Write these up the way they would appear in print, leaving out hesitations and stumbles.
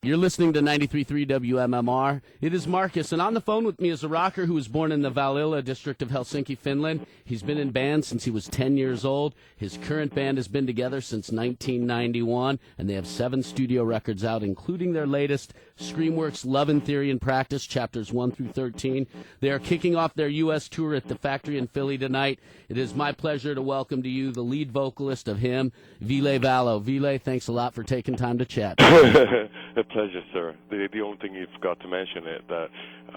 You're listening to 93.3 WMMR. It is Marcus, and on the phone with me is a rocker who was born in the Valilla district of Helsinki, Finland. He's been in bands since he was 10 years old. His current band has been together since 1991, and they have 7 studio records out, including their latest, Screamworks Love in Theory and Practice, chapters 1 through 13. They are kicking off their U.S. tour at the Factory in Philly tonight. It is my pleasure to welcome to you the lead vocalist of him, Ville Valo. Ville, thanks a lot for taking time to chat. A pleasure, sir. The only thing you forgot to mention is that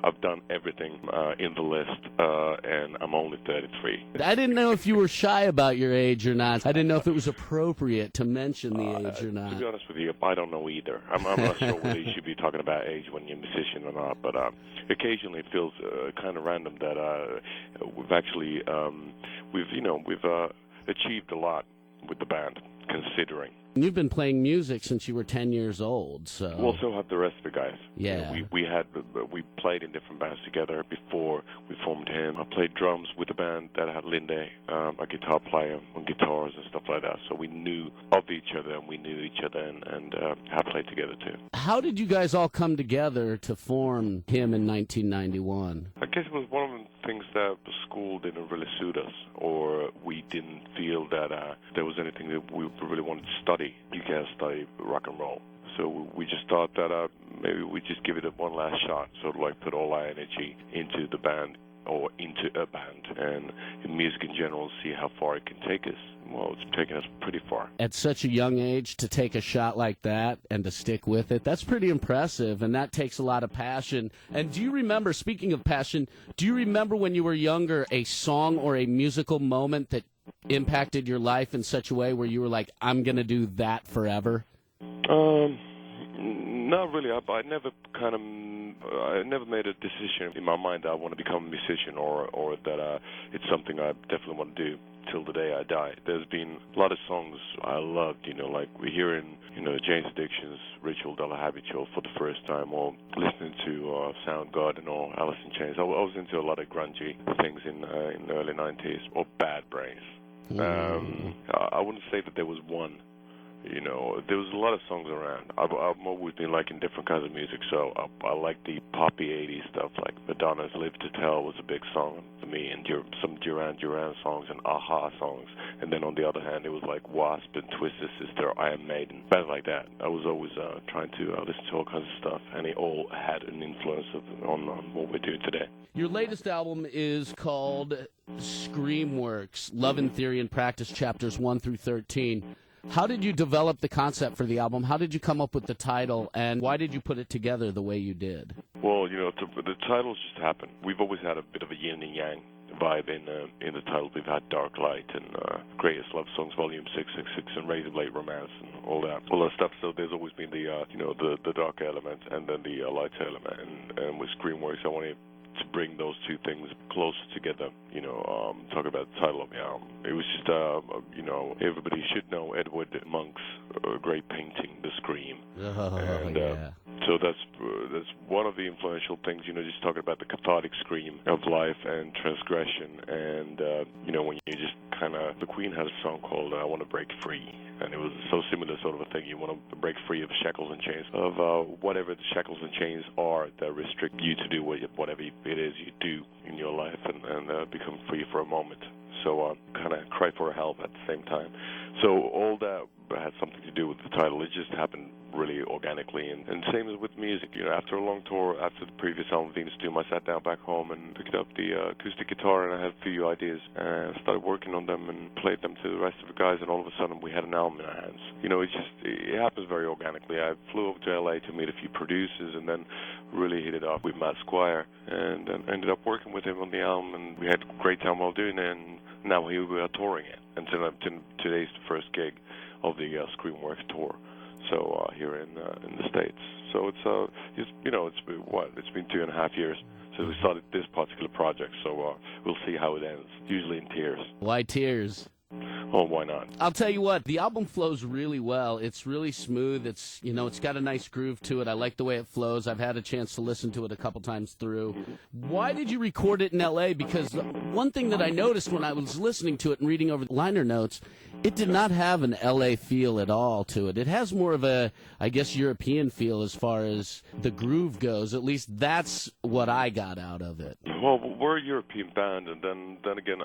I've done everything in the list, and I'm only 33. I didn't know if you were shy about your age or not. I didn't know if it was appropriate to mention the age or not. To be honest with you, I don't know either. I'm not sure whether you should be talking about age when you're a musician or not, but occasionally it feels kind of random that we've actually we've achieved a lot with the band, considering. You've been playing music since you were 10 years old, so... Well, so have the rest of the guys. Yeah. You know, we played in different bands together before we formed him. I played drums with a band that had Linde, a guitar player on guitars and stuff like that. So we knew of each other, and we knew each other, and have played together too. How did you guys all come together to form him in 1991? I guess it was one of the things that the school didn't really suit us, or we didn't feel that there was anything that we really wanted to study. You can't study rock and roll. So we just thought that maybe we just give it one last shot, sort of like put all our energy into the band or into a band and in music in general, see how far it can take us. Well, it's taken us pretty far. At such a young age to take a shot like that and to stick with it, that's pretty impressive, and that takes a lot of passion. And do you remember, speaking of passion, do you remember when you were younger a song or a musical moment that impacted your life in such a way where you were like, I'm going to do that forever? Not really. I never made a decision in my mind that I want to become a musician or that it's something I definitely want to do till the day I die. There's been a lot of songs I loved, like we're hearing, Jane's Addiction's Ritual de la Habitual for the first time, or listening to Soundgarden or Alice in Chains. I was into a lot of grungy things in the early 90s, or Bad Brains. I wouldn't say that there was one. There was a lot of songs around. I've always been liking different kinds of music, so I like the poppy 80s stuff, like Madonna's Live to Tell was a big song for me, and some Duran Duran songs and Aha songs. And then on the other hand, it was like Wasp and Twisted Sister, Iron Maiden, bands like that. I was always trying to listen to all kinds of stuff, and it all had an influence on what we're doing today. Your latest album is called Screamworks, Love in Theory and Practice, chapters 1 through 13. How did you develop the concept for the album? How did you come up with the title, and why did you put it together the way you did? Well, the titles just happened. We've always had a bit of a yin and yang vibe in the title. We've had Dark Light and Greatest Love Songs Volume 666 and Razor Blade Romance and all that stuff. So there's always been the dark element and then the light element. And with Screamworks, I wanted to bring those two things closer together, talk about the title of the album. It was just, everybody should know Edward Monk's great painting, The Scream. So that's one of the influential things, just talking about the cathartic scream of life and transgression. And, when you just the Queen had a song called I Want to Break Free. And it was so similar sort of a thing. You want to break free of shackles and chains, of whatever the shackles and chains are that restrict you to do whatever it is you do in your life and become free for a moment. So kind of cry for help at the same time. So all that had something to do with the title. It just happened really organically. And same as with music. After a long tour, after the previous album, Venus Doom, I sat down back home and picked up the acoustic guitar, and I had a few ideas and started working on them and played them to the rest of the guys, and all of a sudden we had an album in our hands. It happens very organically. I flew over to LA to meet a few producers and then really hit it off with Matt Squire and ended up working with him on the album, and we had a great time while doing it, and now here we are touring it. And today's the first gig of the Screamworks tour. So here in the States. So it's been 2.5 years since we started this particular project. So we'll see how it ends. Usually in tears. Why tears? Oh, why not? I'll tell you what, the album flows really well. It's really smooth. It's got a nice groove to it. I like the way it flows. I've had a chance to listen to it a couple times through. Why did you record it in L.A.? Because one thing that I noticed when I was listening to it and reading over the liner notes It did not have an LA feel at all to it. It has more of a, I guess, European feel as far as the groove goes. At least that's what I got out of it. Well, we're a European band, and then again,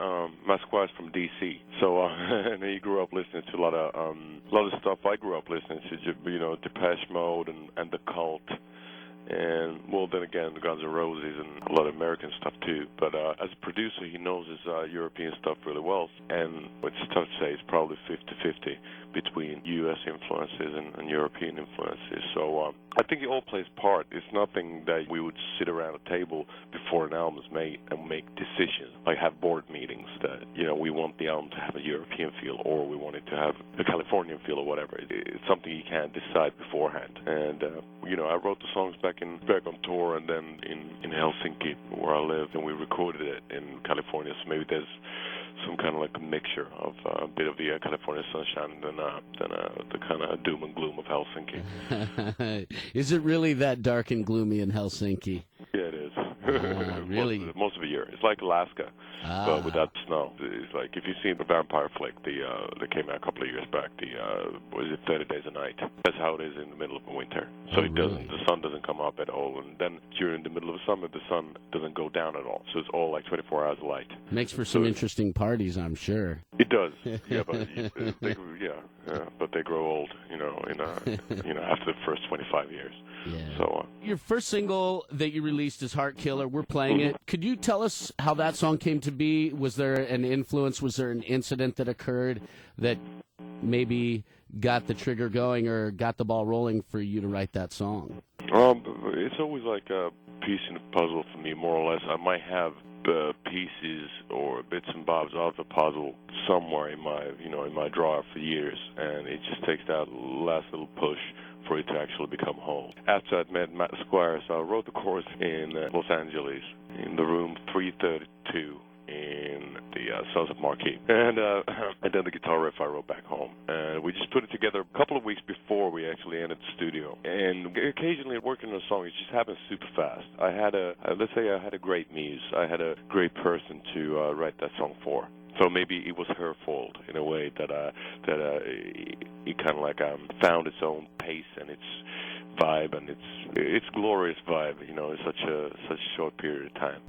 Masquade's from D.C., so and he grew up listening to a lot of stuff I grew up listening to, Depeche Mode and The Cult. And, well, then again, Guns N' Roses and a lot of American stuff, too. But as a producer, he knows his European stuff really well. And it's tough to say. It's probably 50-50 between U.S. influences and European influences. So I think it all plays part. It's nothing that we would sit around a table before an album is made and make decisions, like have board meetings that, we want the album to have a European feel or we want it to have a Californian feel or whatever. It's something you can't decide beforehand. And, I wrote the songs back on tour and then in Helsinki, where I live, and we recorded it in California. So maybe there's some kind of like a mixture of a bit of the California sunshine than the kind of doom and gloom of Helsinki. Is it really that dark and gloomy in Helsinki? Yeah, it is. Really? Most of the year. It's like Alaska, but without snow. It's like if you've seen the vampire flick, that came out a couple of years back, was it 30 Days a Night? That's how it is in the middle of winter. So the sun doesn't come up at all, and then during the middle of the summer, the sun doesn't go down at all. So it's all like 24 hours of light. Makes for some interesting parties, I'm sure. It does. Yeah, but they grow old, after the first 25 years. Yeah. So your first single that you released is Heart Killer. We're playing it. Could you tell us how that song came to be? Was there an influence? Was there an incident that occurred that maybe got the trigger going or got the ball rolling for you to write that song? It's always like a piece in a puzzle for me, more or less. I might have pieces or bits and bobs of the puzzle somewhere in my drawer for years, and it just takes that last little push for it to actually become whole. After I met Matt Squires, I wrote the chorus in Los Angeles, in the room 332 in the Sons of Marquee. And then the guitar riff I wrote back home. And we just put it together a couple of weeks before we actually entered the studio. And occasionally working on a song, it just happens super fast. I had a great muse. I had a great person to write that song for. So maybe it was her fault in a way that it kind of like found its own pace and its vibe and its glorious vibe, in such a short period of time.